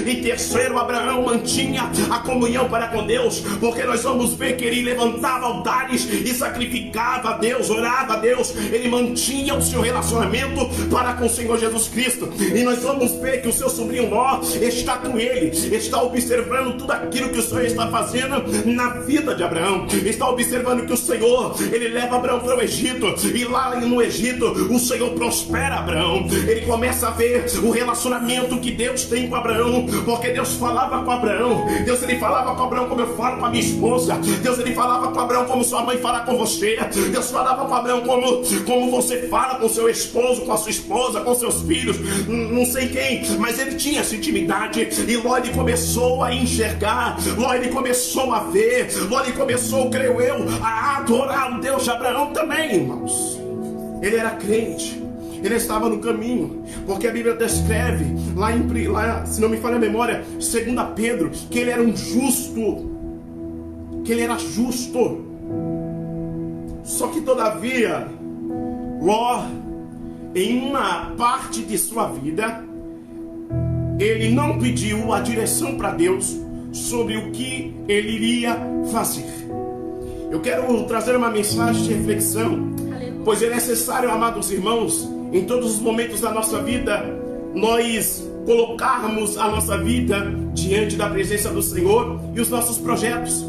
Em terceiro, Abraão mantinha a comunhão para com Deus, porque nós vamos ver que ele levantava altares e sacrificava a Deus, orava a Deus. Ele mantinha o seu relacionamento para com o Senhor Jesus Cristo. E nós vamos ver que o seu sobrinho Ló está com ele, está observando tudo aquilo que o Senhor está fazendo na vida de Abraão. Está observando que o Senhor, ele leva Abraão para o Egito, e lá no Egito o Senhor prospera Abraão. Ele começa a ver o relacionamento que Deus tem com Abraão, porque Deus falava com Abraão. Deus, ele falava com Abraão como eu falo com a minha esposa. Deus, ele falava com Abraão como sua mãe fala com você. Deus falava com Abraão como você fala com seu esposo, com a sua esposa, com seus filhos, não sei quem, mas ele tinha essa intimidade. E Ló, ele começou a enxergar, Ló, ele começou a ver, Ló, ele começou, creio eu, a adorar o Deus de Abraão também, irmãos. Ele era crente, ele estava no caminho, porque a Bíblia descreve lá, se não me falha a memória, 2 Pedro, que ele era um justo, que ele era justo. Só que todavia, Ló, em uma parte de sua vida, ele não pediu a direção para Deus sobre o que ele iria fazer. Eu quero trazer uma mensagem de reflexão, pois é necessário, amados irmãos, em todos os momentos da nossa vida, nós colocarmos a nossa vida diante da presença do Senhor e os nossos projetos.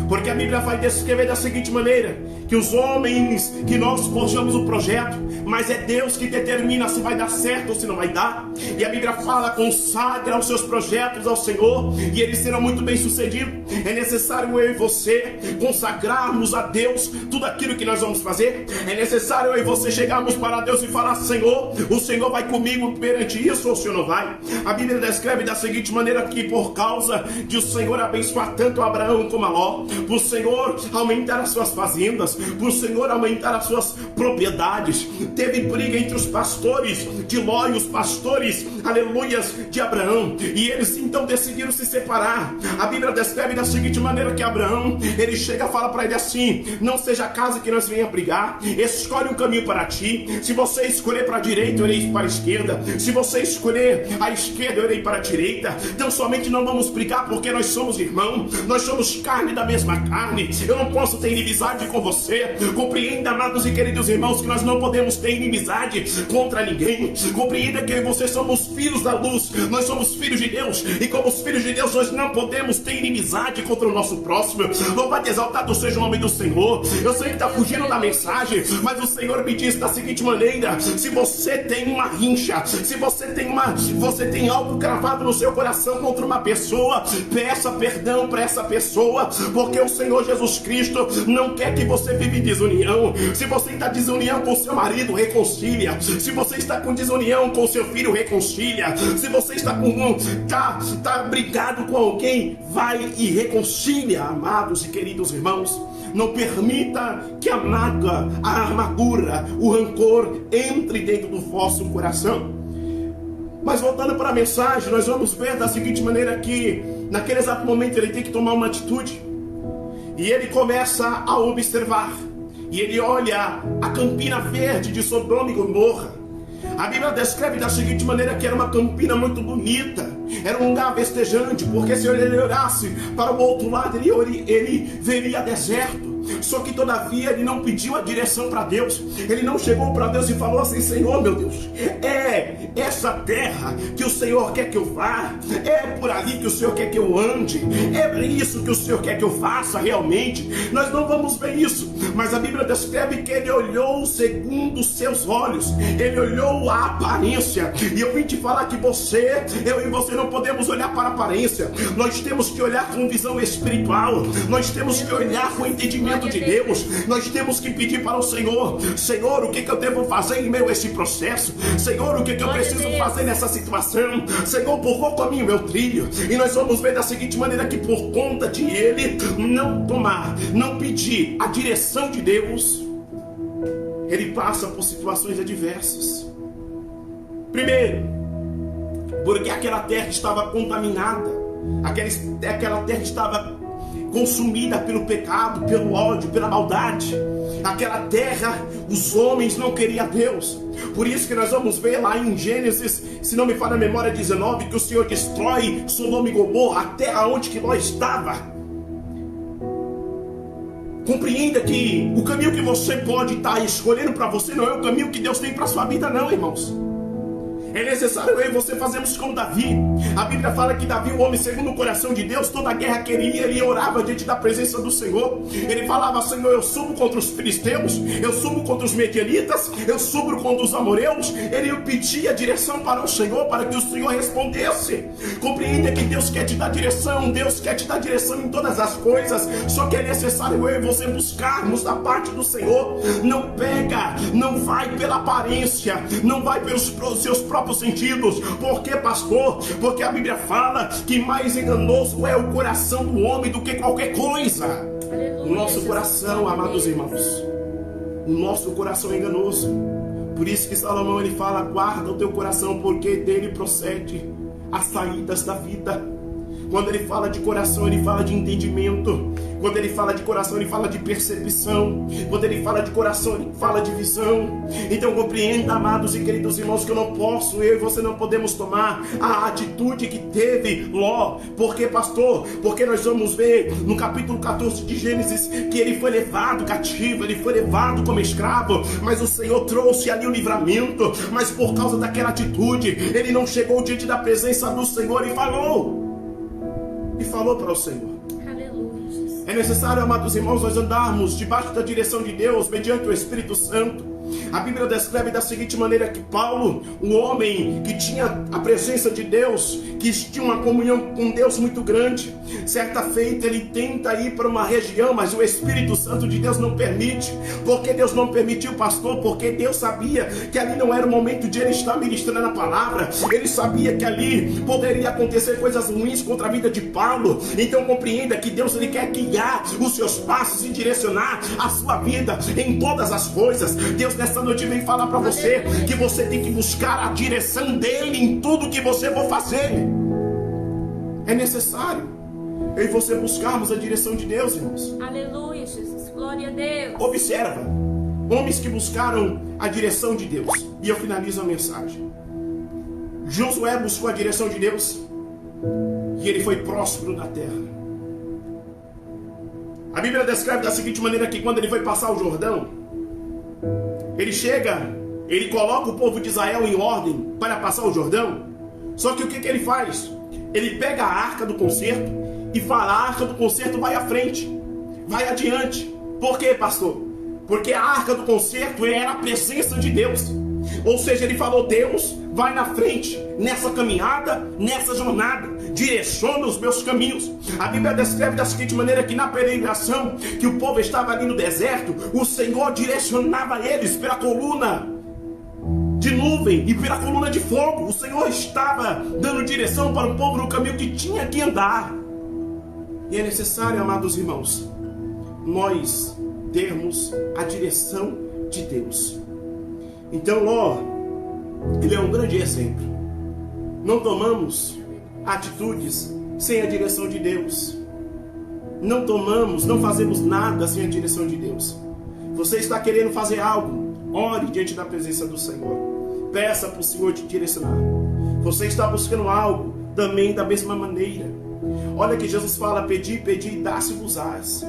Porque a Bíblia vai descrever da seguinte maneira, que os homens, que nós forjamos o projeto, mas é Deus que determina se vai dar certo ou se não vai dar. E a Bíblia fala, consagra os seus projetos ao Senhor e eles serão muito bem sucedidos. É necessário eu e você consagrarmos a Deus tudo aquilo que nós vamos fazer. É necessário eu e você chegarmos para Deus e falar, Senhor, o Senhor vai comigo perante isso ou o Senhor não vai? A Bíblia descreve da seguinte maneira que por causa de o Senhor abençoar tanto Abraão como a Ló, por o Senhor aumentar as suas fazendas, por o Senhor aumentar as suas propriedades, teve briga entre os pastores de Ló e os pastores, aleluias, de Abraão, e eles então decidiram se separar. A Bíblia descreve da seguinte maneira que Abraão, ele chega e fala para ele assim, não seja a casa que nós venha brigar, escolhe um caminho para ti, se você escolher para a direita, eu irei para a esquerda, se você escolher a esquerda, eu irei para a direita. Então somente não vamos brigar porque nós somos irmãos, nós somos carne da mesma carne, eu não posso ter inimizade com você. Compreenda, amados e queridos irmãos, que nós não podemos ter inimizade contra ninguém. Compreenda que você somos filhos da luz, nós somos filhos de Deus, e como os filhos de Deus nós não podemos ter inimizade contra o nosso próximo. Louvado e exaltado seja o nome do Senhor. Eu sei que está fugindo da mensagem, mas o Senhor me diz da seguinte maneira, se você tem uma rincha, se você tem algo cravado no seu coração contra uma pessoa, peça perdão para essa pessoa, porque o Senhor Jesus Cristo não quer que você vive em desunião. Se você está em desunião com seu marido, reconcilia. Se você está com desunião com seu filho, reconcilia. Se você está brigado com alguém, vai e reconcilia, amados e queridos irmãos. Não permita que a mágoa, a amargura, o rancor entre dentro do vosso coração. Mas voltando para a mensagem, nós vamos ver da seguinte maneira que naquele exato momento ele tem que tomar uma atitude. E ele começa a observar. E ele olha a campina verde de Sodoma e Gomorra. A Bíblia descreve da seguinte maneira que era uma campina muito bonita. Era um lugar festejante, porque se ele olhasse para o outro lado, ele veria deserto. Só que todavia ele não pediu a direção para Deus. Ele não chegou para Deus e falou assim, Senhor meu Deus, é essa terra que o Senhor quer que eu vá, é por ali que o Senhor quer que eu ande, é isso que o Senhor quer que eu faça realmente. Nós não vamos ver isso, mas a Bíblia descreve que ele olhou segundo os seus olhos, ele olhou a aparência. E eu vim te falar que eu e você não podemos olhar para a aparência. Nós temos que olhar com visão espiritual, nós temos que olhar com entendimento de Deus. Nós temos que pedir para o Senhor, Senhor, o que eu devo fazer em meio a esse processo? Senhor, o que eu preciso fazer nessa situação? Senhor, por qual caminho meu trilho? E nós vamos ver da seguinte maneira que por conta de ele não pedir a direção de Deus, ele passa por situações adversas. Primeiro, porque aquela terra estava contaminada, aquela terra estava consumida pelo pecado, pelo ódio, pela maldade. Aquela terra, os homens não queriam Deus. Por isso que nós vamos ver lá em Gênesis, se não me falha a memória, 19, que o Senhor destrói Sodoma e Gomorra, a terra onde que nós estava. Compreenda que o caminho que você pode estar escolhendo para você não é o caminho que Deus tem para sua vida, não, irmãos. É necessário eu e você fazermos como Davi. A Bíblia fala que Davi, o homem segundo o coração de Deus, toda a guerra queria, ele orava diante da presença do Senhor. Ele falava: Senhor, eu subo contra os filisteus, eu subo contra os medianitas, eu subo contra os amoreus. Ele pedia direção para o Senhor, para que o Senhor respondesse. Compreenda que Deus quer te dar direção, Deus quer te dar direção em todas as coisas. Só que é necessário eu e você buscarmos da parte do Senhor. Não pega, não vai pela aparência, não vai pelos seus próprios sentidos. Por que, pastor? Porque a Bíblia fala que mais enganoso é o coração do homem do que qualquer coisa. Aleluia. O nosso coração, amados irmãos, o nosso coração é enganoso. Por isso que Salomão ele fala: guarda o teu coração, porque dele procede as saídas da vida. Quando ele fala de coração, ele fala de entendimento. Quando ele fala de coração, ele fala de percepção. Quando ele fala de coração, ele fala de visão. Então compreenda, amados e queridos irmãos, que eu e você não podemos tomar a atitude que teve Ló. Por quê, pastor? Porque nós vamos ver no capítulo 14 de Gênesis que ele foi levado cativo, ele foi levado como escravo, mas o Senhor trouxe ali o livramento. Mas por causa daquela atitude, ele não chegou diante da presença do Senhor e falou para o Senhor. Aleluia. É necessário, amados irmãos, nós andarmos debaixo da direção de Deus, mediante o Espírito Santo. A Bíblia descreve da seguinte maneira que Paulo, um homem que tinha a presença de Deus, que tinha uma comunhão com Deus muito grande, certa feita ele tenta ir para uma região, mas o Espírito Santo de Deus não permite. Por que Deus não permitiu, pastor? Porque Deus sabia que ali não era o momento de ele estar ministrando a palavra. Ele sabia que ali poderia acontecer coisas ruins contra a vida de Paulo. Então compreenda que Deus ele quer guiar os seus passos e direcionar a sua vida em todas as coisas. Deus nessa noite vem falar para você que você tem que buscar a direção dele em tudo que você for fazer. É necessário eu e você buscarmos a direção de Deus, irmãos. Aleluia, Jesus, glória a Deus. Observa, homens que buscaram a direção de Deus. E eu finalizo a mensagem. Josué buscou a direção de Deus e ele foi próspero na terra. A Bíblia descreve da seguinte maneira que quando ele foi passar o Jordão, ele chega, ele coloca o povo de Israel em ordem para passar o Jordão. Só que o que ele faz? Ele pega a arca do concerto e fala: a arca do concerto vai à frente, vai adiante. Por quê, pastor? Porque a arca do concerto era a presença de Deus. Ou seja, ele falou: Deus vai na frente, nessa caminhada, nessa jornada, direciona os meus caminhos. A Bíblia descreve da seguinte maneira que na peregrinação, que o povo estava ali no deserto, o Senhor direcionava eles pela coluna de nuvem e pela coluna de fogo. O Senhor estava dando direção para o povo no caminho que tinha que andar. E é necessário, amados irmãos, nós termos a direção de Deus. Então Ló, ele é um grande exemplo. Não tomamos atitudes sem a direção de Deus. Não fazemos nada sem a direção de Deus. Você está querendo fazer algo, ore diante da presença do Senhor. Peça para o Senhor te direcionar. Você está buscando algo, também da mesma maneira. Olha que Jesus fala: pedi, pedi e dá-se-vos-ás.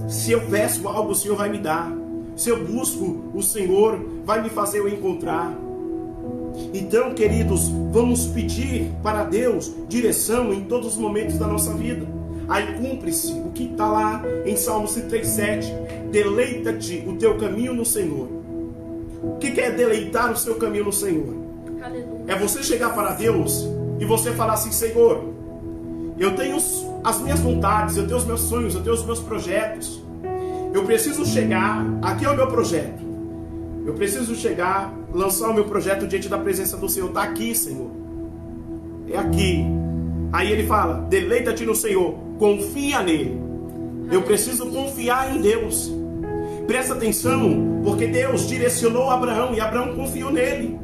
Se eu peço algo, o Senhor vai me dar. Se eu busco, o Senhor vai me fazer eu encontrar. Então, queridos, vamos pedir para Deus direção em todos os momentos da nossa vida. Aí cumpre-se o que está lá em Salmos 3:7. Deleita-te o teu caminho no Senhor. O que é deleitar o seu caminho no Senhor? Aleluia. É você chegar para Deus e você falar assim: Senhor, eu tenho as minhas vontades, eu tenho os meus sonhos, eu tenho os meus projetos. Eu preciso chegar, aqui é o meu projeto. Eu preciso chegar, lançar o meu projeto diante da presença do Senhor. Está aqui, Senhor. É aqui. Aí ele fala: deleita-te no Senhor, confia nele. Eu preciso confiar em Deus. Presta atenção, porque Deus direcionou Abraão e Abraão confiou nele.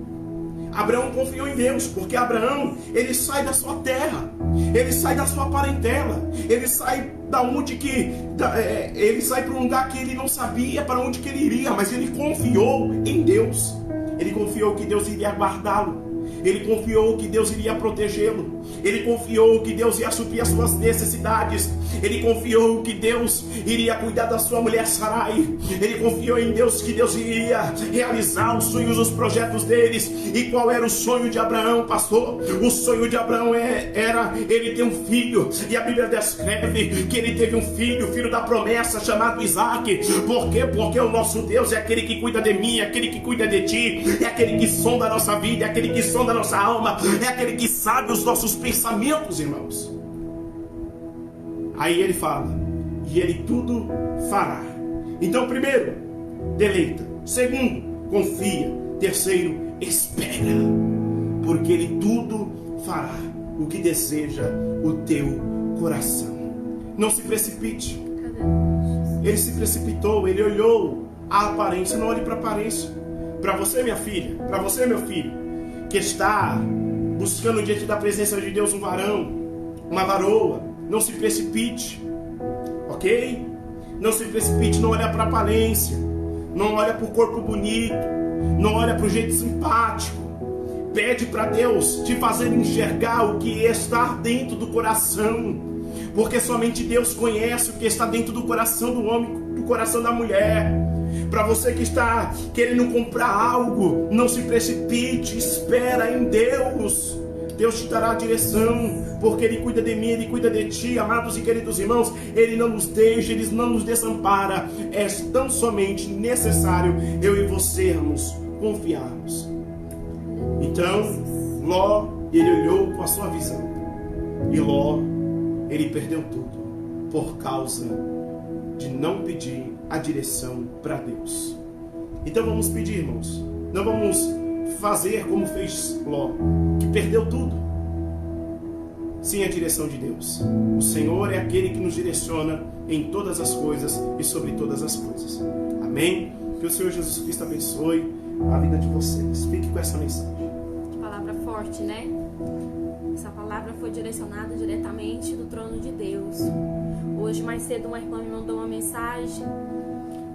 Abraão confiou em Deus, porque Abraão, ele sai da sua terra, ele sai da sua parentela, ele sai ele sai para um lugar que ele não sabia para onde que ele iria, mas ele confiou em Deus. Ele confiou que Deus iria guardá-lo. Ele confiou que Deus iria protegê-lo. Ele confiou que Deus ia suprir as suas necessidades. Ele confiou que Deus iria cuidar da sua mulher Sarai. Ele confiou em Deus que Deus iria realizar os sonhos, os projetos deles. E qual era o sonho de Abraão, pastor? O sonho de Abraão era ele ter um filho. E a Bíblia descreve que ele teve um filho da promessa, chamado Isaac. Por quê? Porque o nosso Deus é aquele que cuida de mim, é aquele que cuida de ti, é aquele que sonda a nossa vida, é aquele que sonda a nossa alma, é aquele que sabe os nossos pensamentos, irmãos. Aí ele fala, e ele tudo fará. Então, primeiro, deleita. Segundo, confia. Terceiro, espera, porque ele tudo fará o que deseja o teu coração. Não se precipite. Ele se precipitou, ele olhou a aparência. Não olhe para a aparência. Para você, minha filha, para você, meu filho, que está buscando diante da presença de Deus um varão, uma varoa, não se precipite, ok? Não se precipite, não olha para a aparência, não olha para o corpo bonito, não olha para o jeito simpático. Pede para Deus te fazer enxergar o que está dentro do coração, porque somente Deus conhece o que está dentro do coração do homem, do coração da mulher. Para você que está querendo comprar algo, não se precipite, espera em Deus. Deus te dará a direção, porque Ele cuida de mim, Ele cuida de ti, amados e queridos irmãos. Ele não nos deixa, Ele não nos desampara. É tão somente necessário eu e você confiarmos. Então, Ló, ele olhou com a sua visão, e Ló, ele perdeu tudo, por causa de não pedir a direção para Deus. Então vamos pedir, irmãos. Não vamos fazer como fez Ló, que perdeu tudo, sem a direção de Deus. O Senhor é aquele que nos direciona em todas as coisas e sobre todas as coisas. Amém? Que o Senhor Jesus Cristo abençoe a vida de vocês. Fique com essa mensagem. Palavra forte, né? Essa palavra foi direcionada diretamente do trono de Deus. Hoje, mais cedo, uma irmã me mandou uma mensagem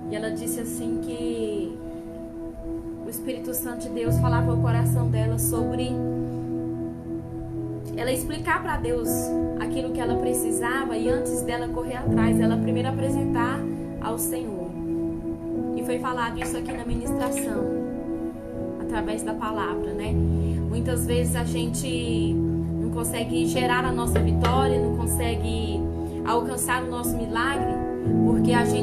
e ela disse assim que o Espírito Santo de Deus falava ao coração dela sobre ela explicar para Deus aquilo que ela precisava e antes dela correr atrás, ela primeiro apresentar ao Senhor. E foi falado isso aqui na ministração, através da palavra, né? Muitas vezes a gente não consegue gerar a nossa vitória, não consegue alcançar o nosso milagre, porque a gente